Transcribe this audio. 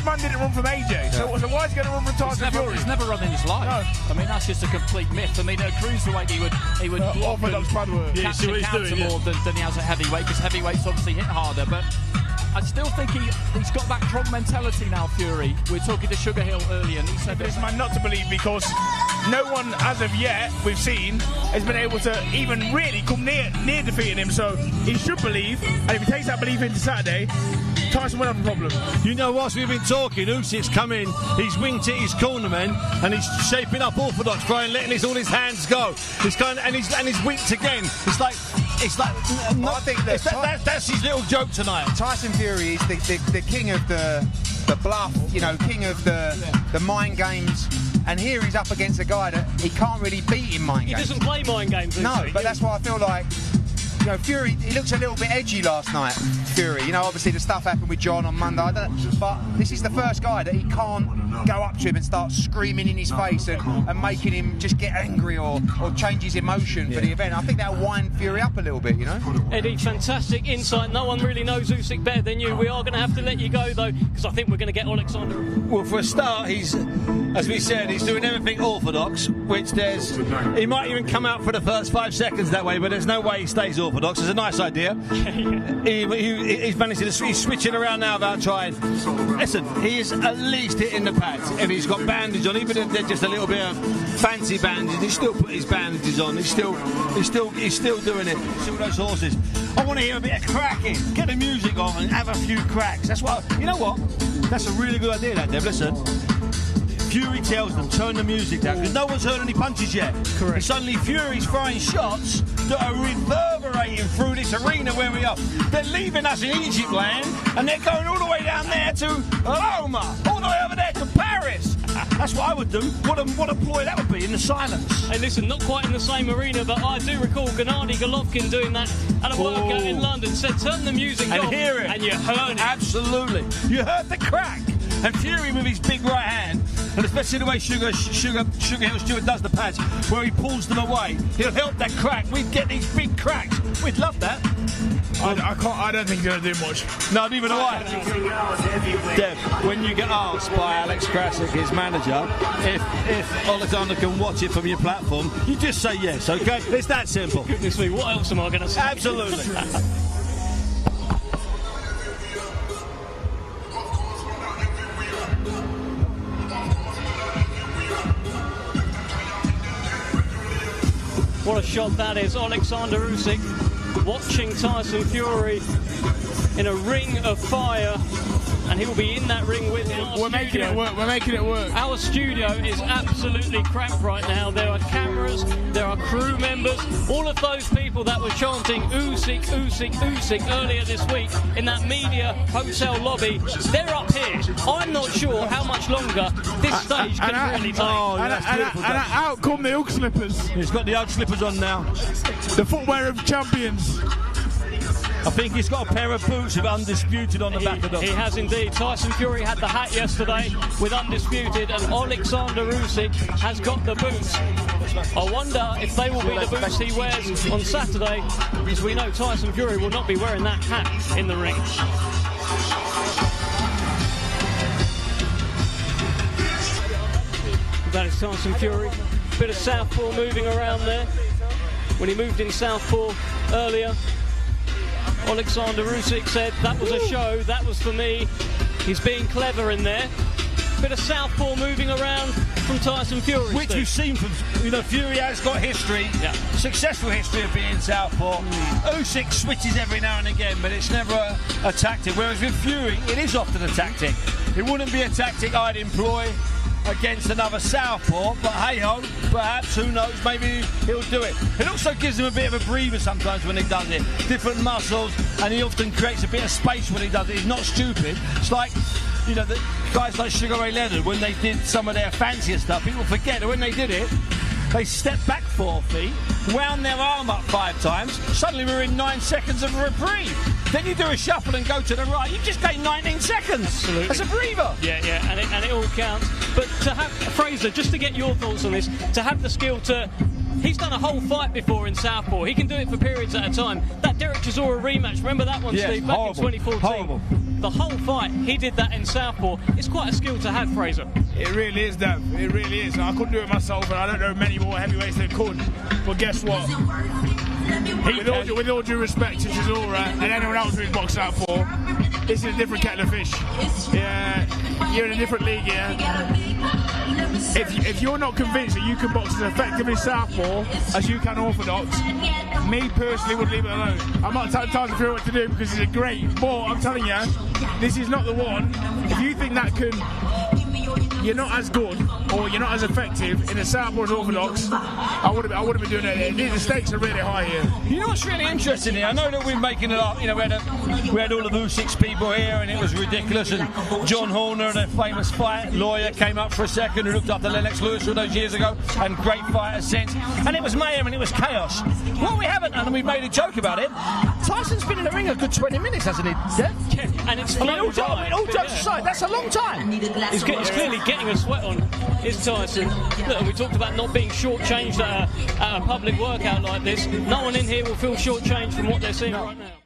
this man didn't run from AJ, so why is he going to run from Tyson Fury? He's never run in his life. No. I mean, that's just a complete myth. I mean, at cruiserweight, he would orthodox bad work. Yeah, catch the counter more than he has at heavyweight, because heavyweight's obviously hit harder, but I still think he's got that Trump mentality now, Fury. We were talking to Sugar Hill earlier, and he said this man not to believe, because no one, as of yet, we've seen, has been able to even really come near defeating him. So he should believe, and if he takes that belief into Saturday, Tyson will have a problem. You know, whilst we've been talking, Usyk's come in, he's winked at his cornermen, and he's shaping up orthodox, trying letting all his hands go. He's kind of, and he's winked again. It's like I think that's his little joke tonight. Tyson Fury is the king of the bluff, you know, king of the mind games. And here he's up against a guy that he can't really beat in mind games. He doesn't play mind games. No, but that's why I feel like, you know, Fury, he looks a little bit edgy last night, Fury. You know, obviously the stuff happened with John on Monday, I don't know, but this is the first guy that he can't go up to him and start screaming in his face and making him just get angry or change his emotion for the event. I think that'll wind Fury up a little bit, you know? Eddie, fantastic insight. No one really knows Usyk better than you. We are going to have to let you go, though, because I think we're going to get Oleksandr. Well, for a start, he's, as we said, he's doing everything orthodox, which he might even come out for the first 5 seconds that way, but there's no way he stays orthodox. It's a nice idea. He's managed to, he's switching around now without trying. Listen, he is at least hitting the pads, and he's got bandage on, even if they're just a little bit of fancy bandage. He still put his bandages on. He's still doing it. See those horses. I want to hear a bit of cracking. Get the music on and have a few cracks. That's what. You know what? That's a really good idea, that, Deb. Listen. Fury tells them, turn the music down, because no one's heard any punches yet. Correct. And suddenly Fury's throwing shots that are reverberating through this arena where we are. They're leaving us in Egypt land, and they're going all the way down there to Roma, all the way over there to Paris. That's what I would do. What a ploy that would be in the silence. Hey, listen, not quite in the same arena, but I do recall Gennady Golovkin doing that at a workout in London. Said, turn the music and on, hear it. And you heard it. Absolutely. You heard the crack. And Fury with his big right hand, and especially the way Sugar Hill Stewart does the pads, where he pulls them away, he'll help that crack. We'd get these big cracks. We'd love that. I don't think he's going to do much. No, neither do I. Deb, when you get asked by Alex Krasik, his manager, if Oleksandr can watch it from your platform, you just say yes, okay? It's that simple. Goodness me, what else am I going to say? Absolutely. What a shot that is. Oleksandr Usyk watching Tyson Fury in a ring of fire, and he will be in that ring with him. We're making it work. We're making it work. Our studio is absolutely cramped right now. There are cameras, there are crew members, all of those people that were chanting Usyk, Usyk, Usyk earlier this week in that media hotel lobby. They're up here. I'm not sure how much longer this stage can really take. And out come the Ugg slippers. He's got the Ugg slippers on now. The footwear of champions. I think he's got a pair of boots with Undisputed on the back of them. He has indeed. Tyson Fury had the hat yesterday with Undisputed, and Oleksandr Usyk has got the boots. I wonder if they will be the boots he wears on Saturday, because we know Tyson Fury will not be wearing that hat in the ring. That is Tyson Fury. Bit of Southpaw moving around there. When he moved in Southpaw earlier, Oleksandr Usyk said, that was a show, that was for me. He's being clever in there. Bit of Southpaw moving around from Tyson Fury. Which we've seen from, you know, Fury has got history, successful history of being Southpaw. Usyk switches every now and again, but it's never a tactic. Whereas with Fury, it is often a tactic. It wouldn't be a tactic I'd employ against another Southpaw, but hey-ho, perhaps, who knows, maybe he'll do it. It also gives him a bit of a breather sometimes when he does it. Different muscles, and he often creates a bit of space when he does it. He's not stupid. It's like, you know, the guys like Sugar Ray Leonard, when they did some of their fancier stuff, people forget that when they did it, they stepped back 4 feet, wound their arm up 5 times, suddenly we're in 9 seconds of reprieve. Then you do a shuffle and go to the right, you just gain 19 seconds. Absolutely. That's a breather. Yeah, and it all counts. But to have, Fraser, just to get your thoughts on this, to have the skill to He's done a whole fight before in Southpaw. He can do it for periods at a time. That Derek Chisora rematch, remember that one, Steve, back in 2014? Horrible. The whole fight, he did that in Southpaw. It's quite a skill to have, Fraser. It really is, Dev. It really is. I couldn't do it myself, and I don't know many more heavyweights that could. But guess what? With all due respect to Chisora and anyone else who's boxed Southpaw, this is a different kettle of fish. Yeah, you're in a different league here. If you're not convinced that you can box as effectively Southpaw as you can Orthodox, me personally would leave it alone. I'm not telling Tyson Fury what to do because he's a great, but I'm telling you, this is not the one. If you think that you're not as good or you're not as effective in a Southpaw as Orthodox, I wouldn't be doing it. The stakes are really high here. You know what's really interesting here? I know that we're making it up. You know, we had all of Usyk's people here, and it was ridiculous. And John Horner, the famous fight lawyer, came up for a second who looked after Lennox Lewis all those years ago, and great fighters since. And it was mayhem and it was chaos. What we haven't done, and we've made a joke about it, Tyson's been in the ring a good 20 minutes, hasn't he? Yeah, and it's all jokes aside, that's a long time. He's clearly getting a sweat on, is Tyson. Look, we talked about not being shortchanged at a public workout like this. No one in here will feel shortchanged from what they're seeing right now.